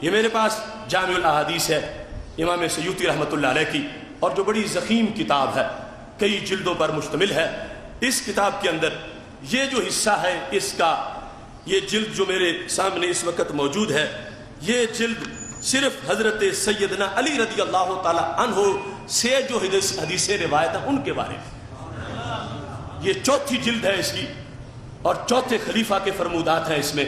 یہ میرے پاس جامع الاحادیث ہے امام سیوطی رحمۃ اللہ علیہ کی، اور جو بڑی ضخیم کتاب ہے، کئی جلدوں پر مشتمل ہے۔ اس کتاب کے اندر یہ جو حصہ ہے، اس کا یہ جلد جو میرے سامنے اس وقت موجود ہے، یہ جلد صرف حضرت سیدنا علی رضی اللہ تعالی عنہ سے جو حدیثیں روایت ہیں ان کے بارے میں، یہ چوتھی جلد ہے اس کی، اور چوتھے خلیفہ کے فرمودات ہیں اس میں۔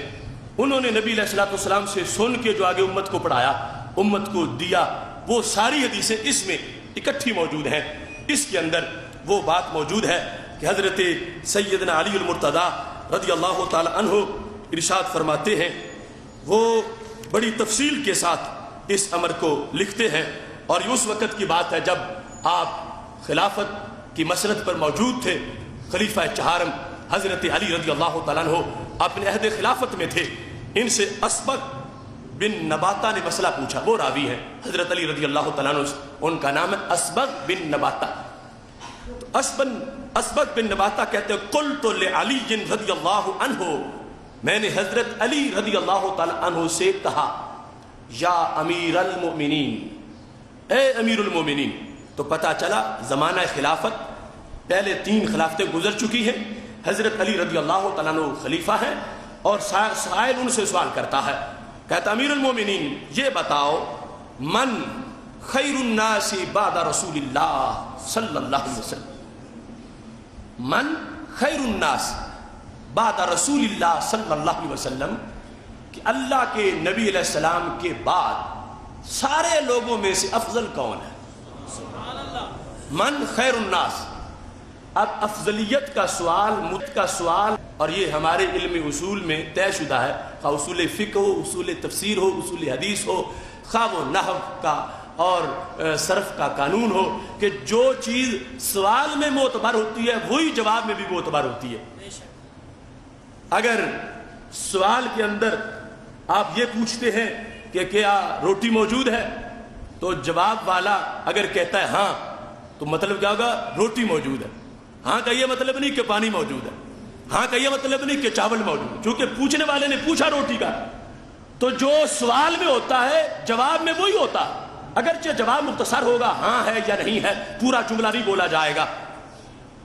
انہوں نے نبی علیہ الصلوۃ والسلام سے سن کے جو آگے امت کو پڑھایا، امت کو دیا، وہ ساری حدیثیں اس میں اکٹھی موجود ہیں۔ اس کے اندر وہ بات موجود ہے کہ حضرت سیدنا علی المرتضیٰ رضی اللہ تعالی عنہ ارشاد فرماتے ہیں، وہ بڑی تفصیل کے ساتھ اس امر کو لکھتے ہیں، اور یہ اس وقت کی بات ہے جب آپ خلافت کی مسند پر موجود تھے۔ خلیفہ چہارم حضرت علی رضی اللہ تعالیٰ عنہ اپنے عہد خلافت میں تھے۔ ان سے اسبغ بن نباتہ نے مسئلہ پوچھا، وہ راوی ہیں حضرت علی رضی اللہ تعالیٰ عنہ، ان کا نام ہے اسبغ بن نباتہ۔ اسبغ بن نباتہ کہتے ہیں قلت لعلی رضی اللہ عنہ، میں نے حضرت علی رضی اللہ تعالیٰ عنہ سے کہا، یا امیر المؤمنین، اے امیر المؤمنین۔ تو پتہ چلا زمانہ خلافت پہلے 3 خلافتیں گزر چکی ہیں، حضرت علی رضی اللہ تعالیٰ عنہ خلیفہ ہیں، اور سائل ان سے سوال کرتا ہے، کہتا امیر المومنین یہ بتاؤ، من خیر الناس بعد رسول اللہ صلی اللہ علیہ وسلم، من خیر الناس بعد رسول اللہ صلی اللہ علیہ وسلم، کہ اللہ کے نبی علیہ السلام کے بعد سارے لوگوں میں سے افضل کون ہے؟ من خیر الناس۔ اب افضلیت کا سوال، مت کا سوال، اور یہ ہمارے علم اصول میں طے شدہ ہے، خواہ اصول فقہ ہو، اصول تفسیر ہو، اصول حدیث ہو، خواہ وہ نحو کا اور صرف کا قانون ہو، کہ جو چیز سوال میں معتبر ہوتی ہے وہی جواب میں بھی معتبر ہوتی ہے۔ اگر سوال کے اندر آپ یہ پوچھتے ہیں کہ کیا روٹی موجود ہے، تو جواب والا اگر کہتا ہے ہاں، تو مطلب کیا ہوگا؟ روٹی موجود ہے۔ ہاں کا یہ مطلب نہیں کہ پانی موجود ہے، ہاں کا یہ مطلب نہیں کہ چاول موجود ہے، چونکہ پوچھنے والے نے پوچھا روٹی کا، تو جو سوال میں ہوتا ہے جواب میں وہی ہوتا ہے، اگرچہ جواب مختصر ہوگا، ہاں ہے یا نہیں ہے، پورا جملہ نہیں بولا جائے گا۔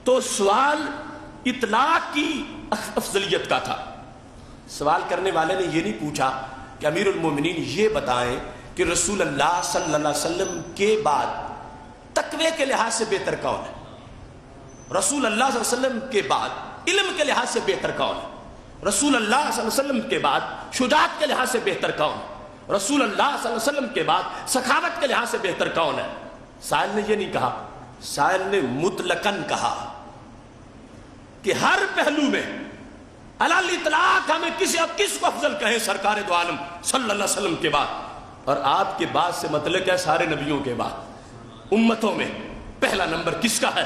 تو سوال اطلاق کی افضلیت کا تھا۔ سوال کرنے والے نے یہ نہیں پوچھا کہ امیر المومنین یہ بتائیں کہ رسول اللہ صلی اللہ علیہ وسلم کے بعد تقوی کے لحاظ سے بہتر کون ہے؟ رسول اللہ صلی اللہ علیہ وسلم کے بعد علم کے لحاظ سے بہتر کون ہے؟ رسول اللہ صلی اللہ علیہ وسلم کے بعد شجاعت کے لحاظ سے بہتر کون ہے؟ رسول اللہ صلی اللہ علیہ وسلم کے بعد سخاوت کے لحاظ سے بہتر کون ہے؟ سائل نے یہ نہیں کہا، سائل نے مطلقاً کہا کہ ہر پہلو میں علی الاطلاق ہمیں کس کو افضل کہیں سرکار دو عالم صلی اللہ علیہ وسلم کے بعد، اور آپ کے بعد سے مطلب ہے سارے نبیوں کے بعد امتوں میں پہلا نمبر کس کا ہے؟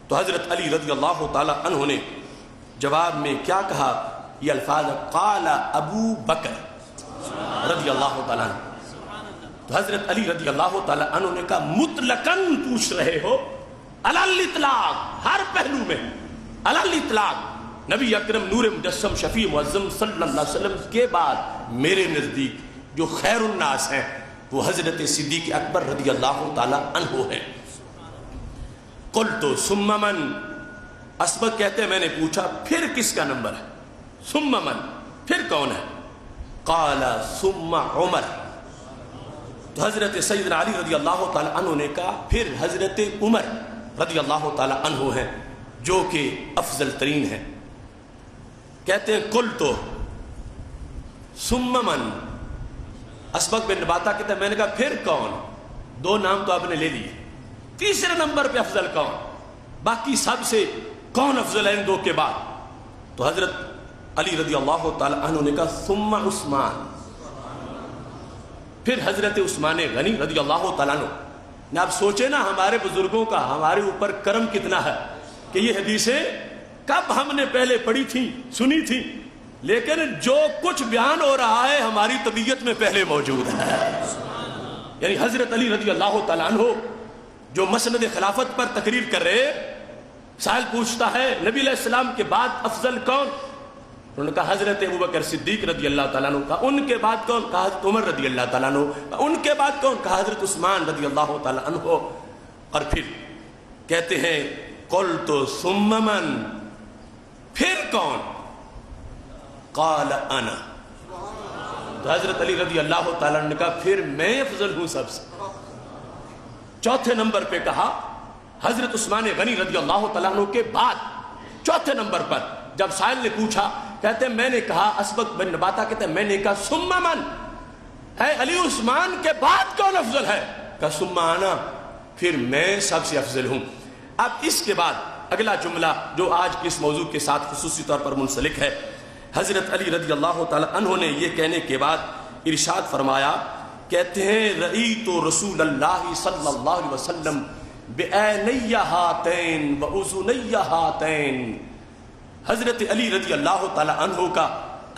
تو حضرت علی رضی اللہ تعالی عنہ نے جواب میں کیا کہا؟ یہ الفاظ قال ابو بکر رضی اللہ تعالیٰ عنہ۔ تو حضرت علی رضی اللہ تعالیٰ عنہ نے کہا مطلقاً پوچھ رہے ہو، علی الاطلاق ہر پہلو میں، علی الاطلاق نبی اکرم نور مجسم شفیع معظم صلی اللہ علیہ وسلم کے بعد میرے نزدیک جو خیر الناس ہیں وہ حضرت صدیق اکبر رضی اللہ تعالیٰ عنہ ہیں۔ قلت ثم من، اسبغ کہتے ہیں میں نے پوچھا پھر کس کا نمبر ہے؟ ثم من، پھر کون ہے؟ قال ثم عمر۔ تو حضرت سیدنا علی رضی اللہ تعالیٰ عنہ نے کہا پھر حضرت عمر رضی اللہ تعالیٰ عنہ ہیں جو کہ افضل ترین ہیں۔ کہتے ہیں قلت ثم من، اسبغ بن نباتہ کہتے ہیں میں نے کہا پھر کون؟ 2 نام تو آپ نے لے لیے، تیسرے نمبر پہ افضل کون؟ باقی سب سے کون افضل ہے ان 2 کے بعد؟ تو حضرت علی رضی اللہ تعالی عنہ نے کہا ثم عثمان، پھر حضرت عثمان غنی رضی اللہ تعالیٰ عنہ۔ آپ سوچے نا ہمارے بزرگوں کا ہمارے اوپر کرم کتنا ہے کہ یہ حدیثیں کب ہم نے پہلے پڑھی تھی، سنی تھی، لیکن جو کچھ بیان ہو رہا ہے ہماری طبیعت میں پہلے موجود ہے۔ یعنی حضرت علی رضی اللہ تعالیٰ عنہ جو مسند خلافت پر تقریر کر رہے، سائل پوچھتا ہے نبی علیہ السلام کے بعد افضل کون؟ انہوں نے کہا حضرت ابوبکر صدیق رضی اللہ تعالیٰ عنہ. کہا ان کے بعد کون؟ کہا حضرت عمر رضی اللہ تعالیٰ عنہ. کہا ان کے بعد کون؟ کہا حضرت عثمان رضی اللہ تعالیٰ عنہ. اور پھر کہتے ہیں قلت ثم من، پھر کون؟ قال انا. تو حضرت علی رضی اللہ تعالیٰ عنہ نے کہا پھر میں افضل ہوں سب سے. چوتھے نمبر پہ کہا حضرت عثمان غنی رضی اللہ تعالیٰ عنہ کے بعد. چوتھے نمبر پر جب سائل نے پوچھا، کہتے ہیں میں نے کہا، اسبق بن نباتہ کہتے ہیں میں نے کہا ثم من، ہے علی عثمان کے بعد کون افضل ہے؟ کہا ثم انا، پھر میں سب سے افضل ہوں. اب اس کے بعد اگلا جملہ جو آج کے اس موضوع کے ساتھ خصوصی طور پر منسلک ہے، حضرت علی رضی اللہ تعالی عنہ نے یہ کہنے کے بعد ارشاد فرمایا، کہتے ہیں رأیت رسول اللہ صلی اللہ علیہ وسلم بعینی ہاتین واذنی ہاتین. حضرت علی رضی اللہ تعالی عنہ کا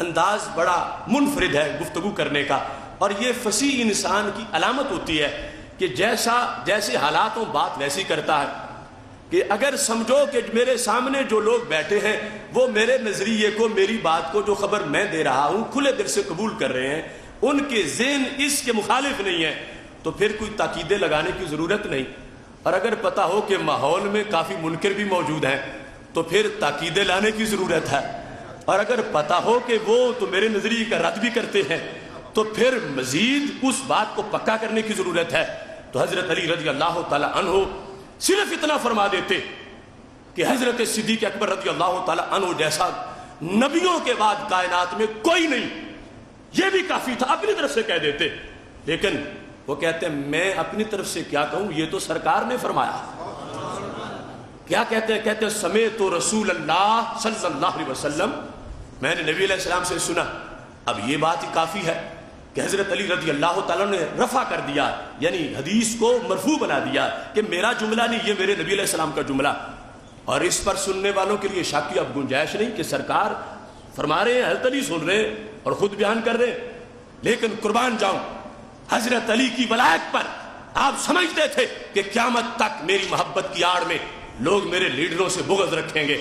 انداز بڑا منفرد ہے گفتگو کرنے کا، اور یہ فصیح انسان کی علامت ہوتی ہے کہ جیسے حالاتوں بات ویسی کرتا ہے. کہ اگر سمجھو کہ میرے سامنے جو لوگ بیٹھے ہیں وہ میرے نظریے کو، میری بات کو، جو خبر میں دے رہا ہوں کھلے دل سے قبول کر رہے ہیں، ان کے ذہن اس کے مخالف نہیں ہے، تو پھر کوئی تاکیدیں لگانے کی ضرورت نہیں. اور اگر پتہ ہو کہ ماحول میں کافی منکر بھی موجود ہیں تو پھر تاکیدیں لانے کی ضرورت ہے. اور اگر پتہ ہو کہ وہ تو میرے نظریے کا رد بھی کرتے ہیں تو پھر مزید اس بات کو پکا کرنے کی ضرورت ہے. تو حضرت علی رضی اللہ تعالی عنہ صرف اتنا فرما دیتے کہ حضرت صدیق اکبر رضی اللہ تعالی عنہ جیسا نبیوں کے بعد کائنات میں کوئی نہیں، یہ بھی کافی تھا، اپنی طرف سے کہہ دیتے. لیکن وہ کہتے ہیں میں اپنی طرف سے کیا کہوں، یہ تو سرکار نے فرمایا. کیا کہتے ہیں؟ کہتے ہیں سمیت رسول اللہ صلی اللہ علیہ وسلم، میں نے نبی علیہ السلام سے سنا. اب یہ بات ہی کافی ہے کہ حضرت علی رضی اللہ تعالیٰ نے رفع کر دیا، یعنی حدیث کو مرفوع بنا دیا کہ میرا جملہ نہیں، یہ میرے نبی علیہ السلام کا جملہ. اور اس پر سننے والوں کے لیے شک کی اب گنجائش نہیں کہ سرکار فرما رہے ہیں، حضرت علی سن رہے ہیں اور خود بیان کر رہے ہیں. لیکن قربان جاؤں حضرت علی کی ولایت پر آپ سمجھتے تھے کہ قیامت تک میری محبت کی آڑ میں لوگ میرے لیڈروں سے بغض رکھیں گے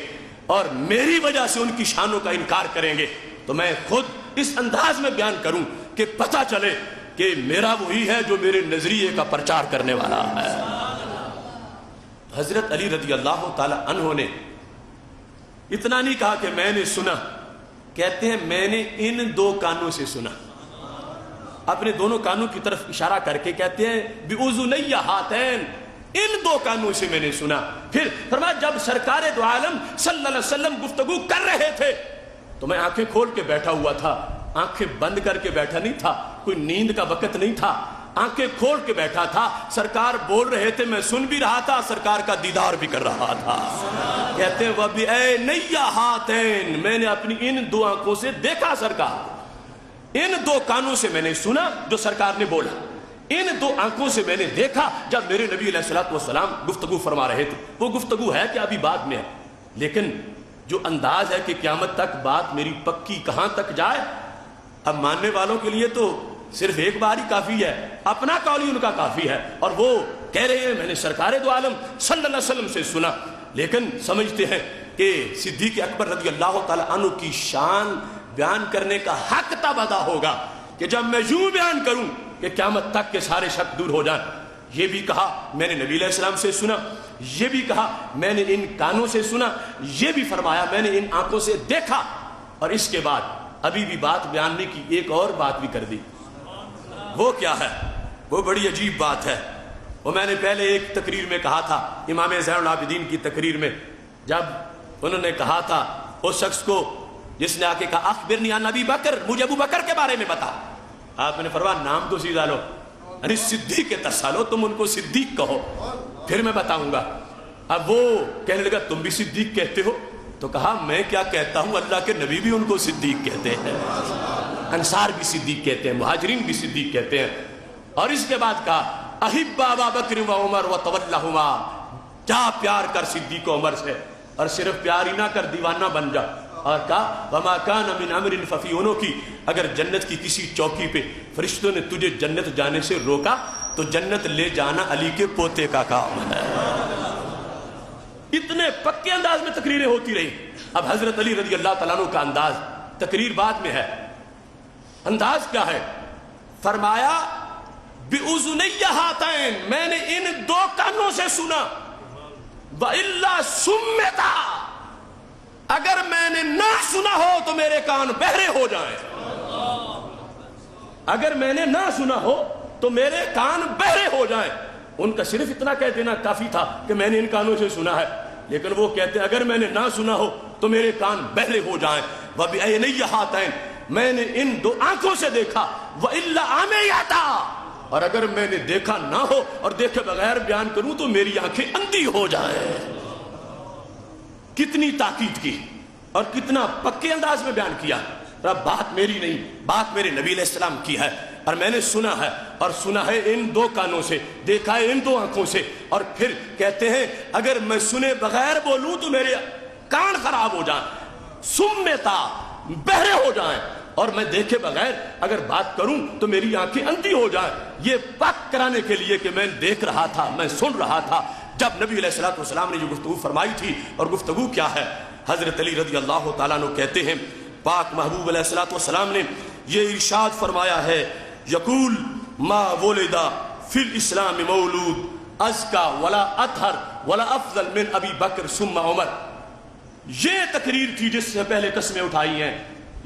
اور میری وجہ سے ان کی شانوں کا انکار کریں گے. تو میں خود اس انداز میں بیان کروں کہ پتہ چلے کہ میرا وہی ہے جو میرے نظریے کا پرچار کرنے والا ہے. حضرت علی رضی اللہ تعالی عنہ نے اتنا نہیں کہا کہ میں نے سنا، کہتے ہیں میں نے ان دو کانوں سے سنا. اپنے دونوں کانوں کی طرف اشارہ کر کے کہتے ہیں بِأُذُنَيَّ ہاتین، ان دو کانوں سے میں نے سنا. پھر فرمایا جب سرکار دو عالم صلی اللہ علیہ وسلم گفتگو کر رہے تھے تو میں آنکھیں کھول کے بیٹھا ہوا تھا، آنکھیں بند کر کے بیٹھا نہیں تھا، کوئی نیند کا وقت نہیں تھا، آنکھیں کھول کے بیٹھا تھا. سرکار بول رہے تھے، میں سن بھی رہا تھا، سرکار کا دیدار بھی کر رہا تھا. کہتے ہیں وَبِعَيْنَيَّ ہاتین، میں نے اپنی ان دو آنکھوں سے دیکھا سرکار، ان دو کانوں سے میں نے سنا جو سرکار نے بولا، ان دو آنکھوں سے میں نے دیکھا جب میرے نبی علیہ الصلوۃ والسلام گفتگو فرما رہے تھے. وہ گفتگو ہے کہ ابھی بعد میں ہے، لیکن جو انداز ہے کہ قیامت تک بات میری پکی کہاں تک جائے، اب ماننے والوں کے لیے تو صرف ایک بار ہی کافی ہے، اپنا قول ہی ان کا کافی ہے. اور وہ کہہ رہے ہیں میں نے سرکار دو عالم صلی اللہ علیہ وسلم سے سنا. لیکن سمجھتے ہیں کہ صدیق اکبر رضی اللہ تعالی عنہ کی شان بیان کرنے کا حق تب ادا ہوگا کہ جب میں یوں بیان کروں کہ قیامت تک کے سارے شک دور ہو جائیں. یہ بھی کہا میں نے نبی علیہ السلام سے سنا، یہ بھی کہا میں نے ان کانوں سے سنا، یہ بھی فرمایا میں نے ان آنکھوں سے دیکھا. اور اس کے بعد ابھی بھی بات بیاننے کی ایک اور بات بھی کر دی. وہ کیا ہے؟ وہ بڑی عجیب بات ہے. وہ میں نے پہلے ایک تقریر میں کہا تھا، امام زین العابدین کی تقریر میں، جب انہوں نے کہا تھا اس شخص کو جس نے آ کے کہا اخبرنی عن ابی بکر، مجھے ابو بکر کے بارے میں بتا. آپ نے فرمایا نام تو سیدھا لو، ارے صدیق کے تسالو، تم ان کو صدیق کہو پھر میں بتاؤں گا. اب وہ کہنے لگا تم بھی صدیق کہتے ہو؟ تو کہا میں کیا کہتا ہوں، اللہ کے نبی بھی ان کو صدیق کہتے ہیں، انصار بھی صدیق کہتے ہیں، مہاجرین بھی صدیق کہتے ہیں. اور اس کے بعد کہا احب ابا بکر و عمر و تولہما، جا پیار کر صدیق و عمر سے، اور صرف پیار ہی نہ کر دیوانہ بن جا. اور کہا وما کان من امر ففی انہوں کی، اگر جنت کی کسی چوکی پہ فرشتوں نے تجھے جنت جانے سے روکا تو جنت لے جانا علی کے پوتے کا کام ہے. اتنے پکے انداز میں تقریریں ہوتی رہی. اب حضرت علی رضی اللہ تعالیٰ عنہ کا انداز تقریر بعد میں ہے، انداز کیا ہے؟ فرمایا بِأُذُنَيَّ هَاتَيْنِ، میں نے ان دو کانوں سے سنا، وَإِلَّا سُمِّتَا، اگر میں نے نہ سنا ہو تو میرے کان بہرے ہو جائیں، اگر میں نے نہ سنا ہو تو میرے کان بہرے ہو جائیں۔ ان کا صرف اتنا کہہ دینا کافی تھا کہ میں نے ان کانوں سے سنا ہے، لیکن وہ کہتے ہیں اگر میں نے نہ سنا ہو تو میرے کان بہرے ہو جائیں۔ وَبِأَيْنَيَّ هَاتَيْنِ، میں نے ان دو آنکھوں سے دیکھا، وَإِلَّا عَمِيَتَا، اور اگر میں نے دیکھا نہ ہو اور دیکھے بغیر بیان کروں تو میری آنکھیں اندھی ہو جائیں۔ کتنی تاکید کی اور کتنا پکے انداز میں بیان کیا۔ رب بات میری نہیں، بات میرے نبی علیہ السلام کی ہے، اور میں نے سنا ہے، اور سنا ہے ان دو کانوں سے، دیکھا ہے ان دو آنکھوں سے، اور پھر کہتے ہیں اگر میں سنے بغیر بولوں تو میرے کان خراب ہو جائیں، سمتا، بہرے ہو جائیں، اور میں دیکھے بغیر اگر بات کروں تو میری آنکھیں اندھی ہو جائیں۔ یہ پاک کرانے کے لیے کہ میں دیکھ رہا تھا، میں سن رہا تھا۔ جب نبی علیہ السلام نے یہ گفتگو فرمائی تھی، اور گفتگو کیا ہے؟ حضرت علی رضی اللہ تعالیٰ عنہ کہتے ہیں پاک محبوب علیہ السلام نے یہ ارشاد فرمایا ہے، یقول ما ولد فی الاسلام مولود ازکا ولا اطہر ولا افضل من ابی بکر ثم عمر۔ یہ تقریر تھی جس سے پہلے قسمیں اٹھائی ہیں،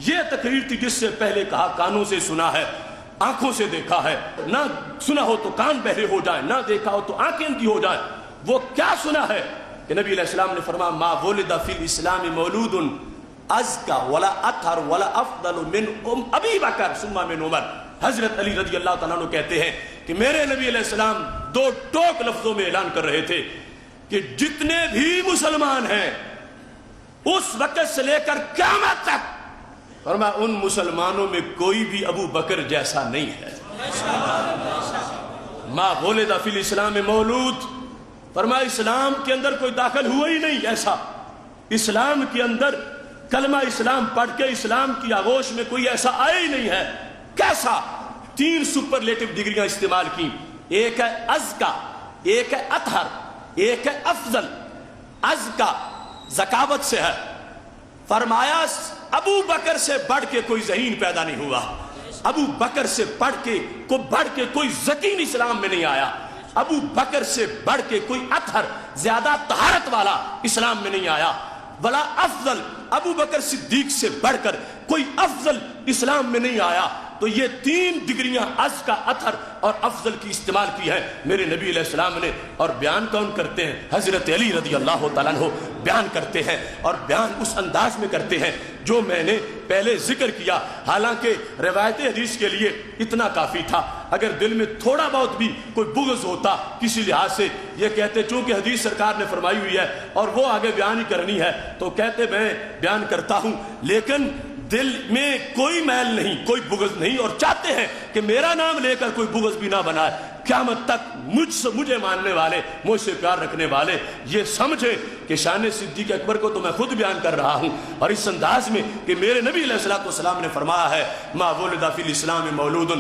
یہ تقریر تھی جس سے پہلے کہا کانوں سے سنا ہے، آنکھوں سے دیکھا ہے، نہ سنا ہو تو کان بہرے ہو جائیں، نہ دیکھا ہو تو آنکھیں اندھی ہو جائیں۔ وہ کیا سنا ہے کہ نبی علیہ السلام نے فرمایا ما ولد فی الاسلام مولود ازکا ولا اطہر ولا افضل من ابی بکر ثم من عمر۔ حضرت علی رضی اللہ تعالیٰ عنہ کہتے ہیں کہ میرے نبی علیہ السلام دو ٹوک لفظوں میں اعلان کر رہے تھے کہ جتنے بھی مسلمان ہیں اس وقت سے لے کر قیامت تک، فرمایا ان مسلمانوں میں کوئی بھی ابو بکر جیسا نہیں ہے۔ ما ولد فی الاسلام مولود، فرمایا اسلام کے اندر کوئی داخل ہوا ہی نہیں ایسا، اسلام کے اندر کلمہ اسلام پڑھ کے اسلام کی آغوش میں کوئی ایسا آیا ہی نہیں ہے۔ کیسا؟ تین سپرلیٹو ڈگریاں استعمال کی، ایک ہے ازکا، ایک ہے اطہر، ایک ہے افضل۔ ازکا ذکاوت سے ہے، فرمایا ابو بکر سے بڑھ کے کوئی ذہین پیدا نہیں ہوا، ابو بکر سے بڑھ کے کوئی ذکین اسلام میں نہیں آیا، ابو بکر سے بڑھ کے کوئی اطہر زیادہ طہارت والا اسلام میں نہیں آیا، ولا افضل، ابو بکر صدیق سے بڑھ کر کوئی افضل اسلام میں نہیں آیا۔ تو یہ تین ڈگریاں ازکا، اطہر اور افضل کی استعمال کی ہے میرے نبی علیہ السلام نے، اور بیان کون کرتے ہیں؟ حضرت علی رضی اللہ تعالیٰ عنہ بیان کرتے ہیں، اور بیان اس انداز میں کرتے ہیں جو میں نے پہلے ذکر کیا۔ حالانکہ روایت حدیث کے لیے اتنا کافی تھا، اگر دل میں تھوڑا بہت بھی کوئی بغض ہوتا کسی لحاظ سے، یہ کہتے چونکہ حدیث سرکار نے فرمائی ہوئی ہے اور وہ آگے بیان ہی کرنی ہے تو کہتے میں بیان کرتا ہوں، لیکن دل میں کوئی میل نہیں، کوئی بغض نہیں، اور چاہتے ہیں کہ میرا نام لے کر کوئی بغض بھی نہ بنائے، قیامت تک مجھے ماننے والے، مجھ سے پیار رکھنے والے یہ سمجھے کہ شان صدیق اکبر کو تو میں خود بیان کر رہا ہوں، اور اس انداز میں کہ میرے نبی علیہ السلام نے فرمایا ہے ما ولد فی الاسلام مولود،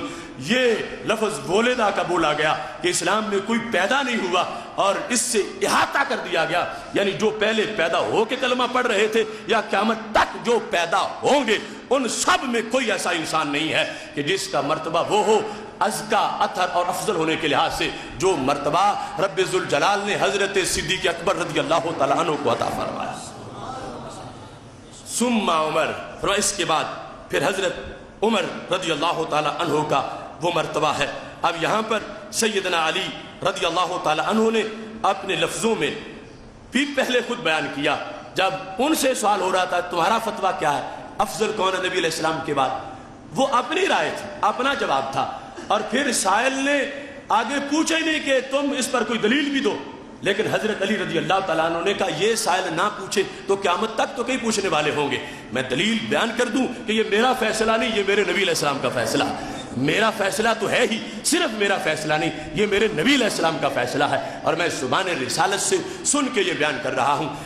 یہ لفظ ولدہ کا بولا گیا کہ اسلام میں کوئی پیدا نہیں ہوا، اور اس سے احاطہ کر دیا گیا، یعنی جو پہلے پیدا ہو کے کلمہ پڑھ رہے تھے یا قیامت تک جو پیدا ہوں گے ان سب میں کوئی ایسا انسان نہیں ہے کہ جس کا مرتبہ وہ ہو ازکا، اطہر اور افضل ہونے کے لحاظ سے جو مرتبہ رب ذوالجلال نے حضرت صدیق اکبر رضی اللہ تعالیٰ عنہ کو عطا فرمایا۔ ثم عمر، اس کے بعد پھر حضرت عمر رضی اللہ تعالیٰ عنہ کا وہ مرتبہ ہے۔ اب یہاں پر سیدنا علی رضی اللہ تعالیٰ عنہ نے اپنے لفظوں میں بھی پہلے خود بیان کیا، جب ان سے سوال ہو رہا تھا تمہارا فتویٰ کیا ہے، افضل کون ہے نبی علیہ السلام کے بعد، وہ اپنی رائے تھی، اپنا جواب تھا، اور پھر سائل نے آگے پوچھا ہی نہیں کہ تم اس پر کوئی دلیل بھی دو، لیکن حضرت علی رضی اللہ تعالیٰ عنہ نے کہا یہ سائل نہ پوچھے تو قیامت تک تو کئی پوچھنے والے ہوں گے، میں دلیل بیان کر دوں کہ یہ میرا فیصلہ نہیں، یہ میرے نبی علیہ السلام کا فیصلہ، میرا فیصلہ تو ہے ہی، صرف میرا فیصلہ نہیں، یہ میرے نبی علیہ السلام کا فیصلہ ہے، اور میں زبان رسالت سے سن کے یہ بیان کر رہا ہوں۔